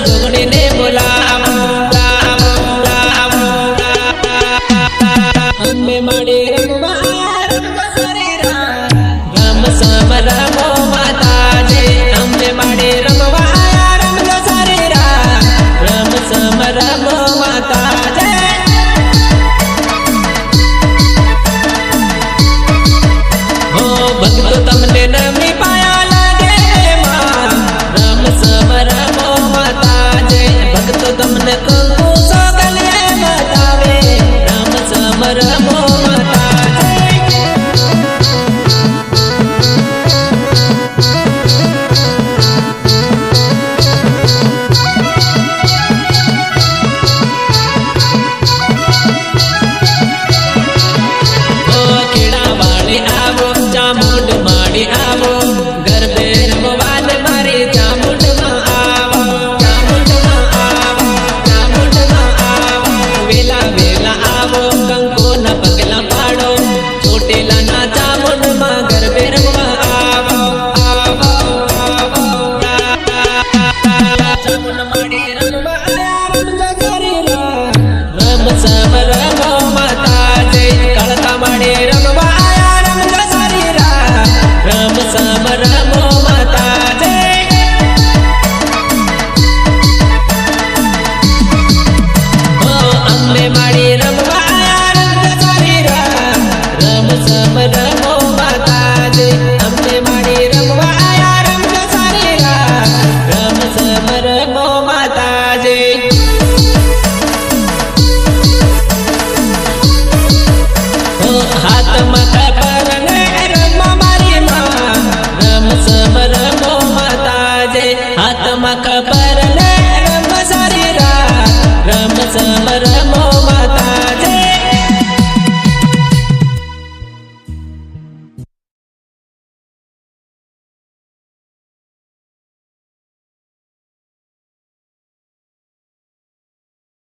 जोगड़ी ने बोलावो हमें माड़ी रमवा रम सम रमो माता जे हमें माड़ी रमवा रम सरीरा रम सम रमो माता जे हो भक्तो तमने नमी पाया लागे मां रम सम रमो माता जे भक्तो तमने कंकु सोगले बतावे रम सम रमो माता चामुंड माड़ी आवो गरबे रमवान मारे चामुंड मां आवो चामुंड मां आवो चामुंड मां आवो वेला वेला आवो कंको न पगला पाड़ो छोटेला ना चामुंड मां गरबे रमवा आवो आवो आवो चामुंड माड़ी रमवा रम जगरीला रम सम रमो माता जय कळता माड़ी रमवा रम सम रमो माता जय ओ अम्बे माड़ी रमवा रम सम रम